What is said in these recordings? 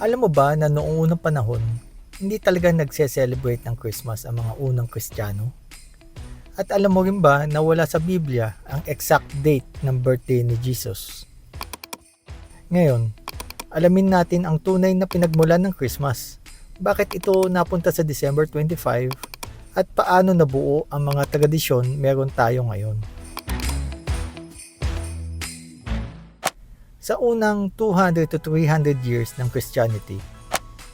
Alam mo ba na noong unang panahon, hindi talaga nagse-celebrate ng Christmas ang mga unang Kristiyano? At alam mo rin ba na wala sa Biblia ang exact date ng birthday ni Jesus? Ngayon, alamin natin ang tunay na pinagmulan ng Christmas. Bakit ito napunta sa December 25 at paano nabuo ang mga tradisyon meron tayo ngayon? Sa unang 200 to 300 years ng Christianity,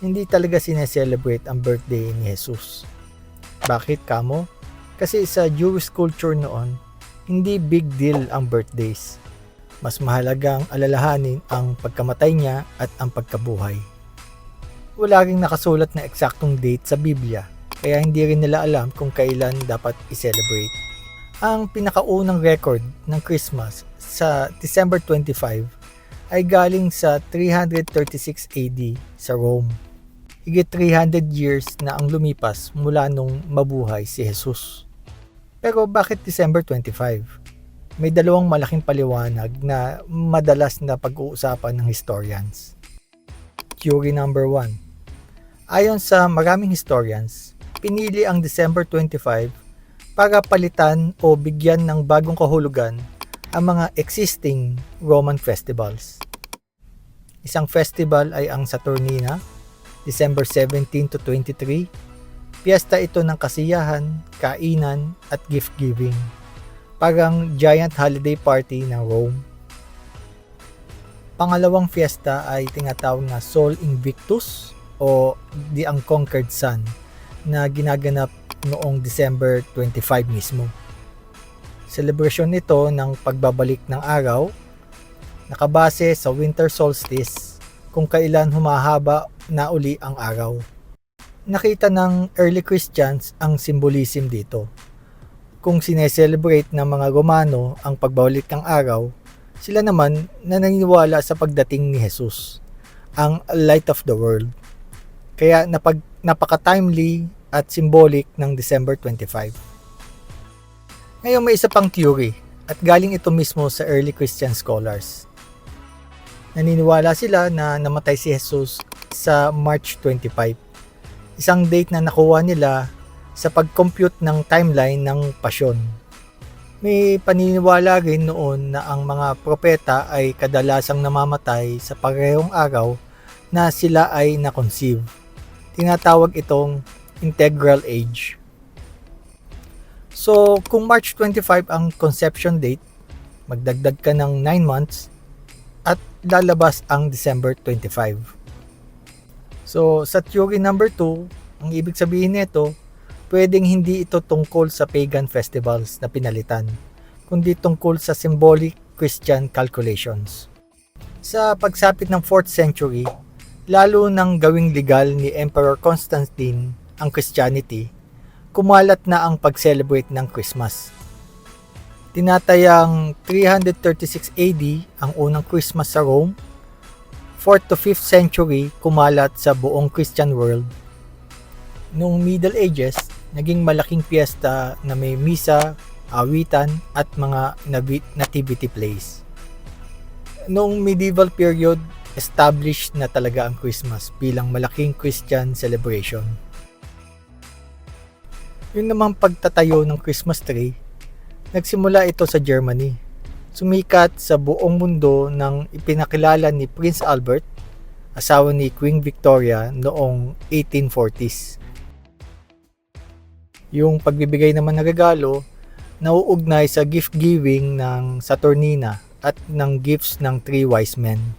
hindi talaga sineselebrate ang birthday ni Jesus. Bakit kamo? Kasi sa Jewish culture noon, hindi big deal ang birthdays. Mas mahalagang alalahanin ang pagkamatay niya at ang pagkabuhay. Wala ring nakasulat na eksaktong date sa Biblia, kaya hindi rin nila alam kung kailan dapat i-celebrate. Ang pinakaunang record ng Christmas sa December 25 ay galing sa 336 AD sa Rome. Higit 300 years na ang lumipas mula nung mabuhay si Jesus. Pero bakit December 25? May dalawang malaking paliwanag na madalas na pag-uusapan ng historians. Theory number 1. Ayon sa maraming historians, pinili ang December 25 para palitan o bigyan ng bagong kahulugan ang mga existing Roman festivals. Isang festival ay ang Saturnina, December 17 to 23. Piyesta ito ng kasiyahan, kainan at gift-giving. Parang giant holiday party ng Rome. Pangalawang fiesta ay tinatawag na Sol Invictus o The Unconquered Sun na ginaganap noong December 25 mismo. Selebrasyon nito ng pagbabalik ng araw, nakabase sa winter solstice kung kailan humahaba na uli ang araw. Nakita ng early Christians ang symbolism dito. Kung sineselebrate ng mga Romano ang pagbabalik ng araw, sila naman naniniwala sa pagdating ni Jesus, ang light of the world. Kaya napaka-timely at symbolic ng December 25. Ngayon may isa pang theory at galing ito mismo sa early Christian scholars. Naniniwala sila na namatay si Jesus sa March 25. Isang date na nakuha nila sa pag-compute ng timeline ng pasyon. May paniniwala rin noon na ang mga propeta ay kadalasang namamatay sa parehong araw na sila ay na-conceive. Tinatawag itong integral age. So, kung March 25 ang conception date, magdagdag ka ng 9 months at lalabas ang December 25. So, sa theory number 2, ang ibig sabihin nito, pwedeng hindi ito tungkol sa pagan festivals na pinalitan, kundi tungkol sa symbolic Christian calculations. Sa pagsapit ng 4th century, lalo nang gawing legal ni Emperor Constantine ang Christianity, kumalat na ang pag-celebrate ng Christmas. Tinatayang 336 AD ang unang Christmas sa Rome. 4th to 5th century kumalat sa buong Christian world. Noong Middle Ages, naging malaking piyesta na may misa, awitan at mga nativity plays. Noong medieval period, established na talaga ang Christmas bilang malaking Christian celebration. Yung namang pagtatayo ng Christmas tree, nagsimula ito sa Germany. Sumikat sa buong mundo nang ipinakilala ni Prince Albert, asawa ni Queen Victoria noong 1840s. Yung pagbibigay naman ng regalo, nauugnay sa gift-giving ng Saturnina at ng gifts ng 3 wise men.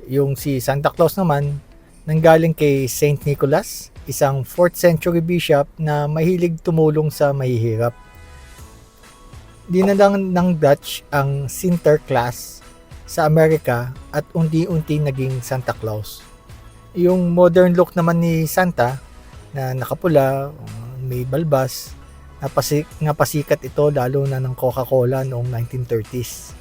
Yung si Santa Claus naman, nanggaling kay Saint Nicholas, isang 4th century bishop na mahilig tumulong sa mahihirap. Dinadang ng Dutch ang Sinterklaas sa Amerika at unti-unti naging Santa Claus. Yung modern look naman ni Santa na nakapula, may balbas, napasikat ito lalo na ng Coca-Cola noong 1930s.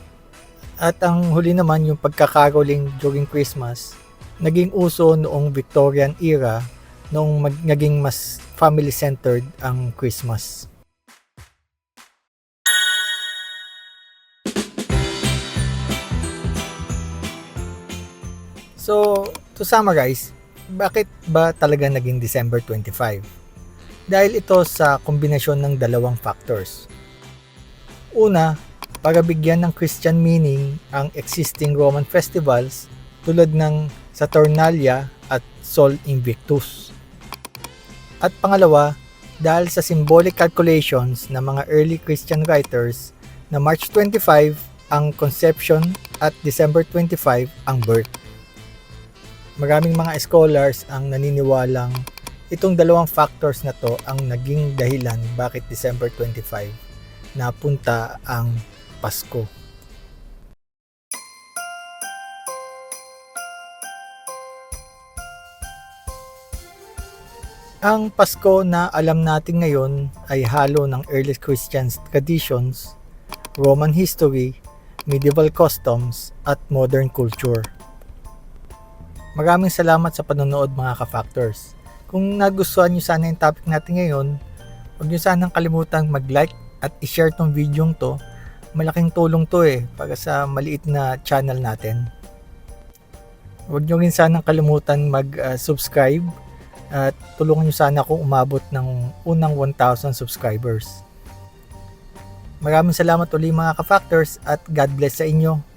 At ang huli naman yung pagkakaroling during Christmas, naging uso noong Victorian era noong naging mas family-centered ang Christmas. So, to summarize, bakit ba talaga naging December 25? Dahil ito sa kombinasyon ng dalawang factors. Una, para bigyan ng Christian meaning ang existing Roman festivals tulad ng Saturnalia at Sol Invictus. At pangalawa, dahil sa symbolic calculations ng mga early Christian writers na March 25 ang conception at December 25 ang birth. Maraming mga scholars ang naniniwalang itong dalawang factors na to ang naging dahilan bakit December 25 napunta ang Pasko. Ang Pasko na alam natin ngayon ay halo ng early Christian traditions, Roman history, medieval customs, at modern culture. Maraming salamat sa panonood mga ka-factors. Kung nagustuhan nyo sana yung topic natin ngayon, huwag nyo sanang kalimutan mag-like at i-share tong video to. Malaking tulong to para sa maliit na channel natin. Huwag nyo rin sanang kalimutan mag-subscribe at tulungan nyo sana akong umabot ng unang 1,000 subscribers. Maraming salamat ulit mga ka-factors at God bless sa inyo.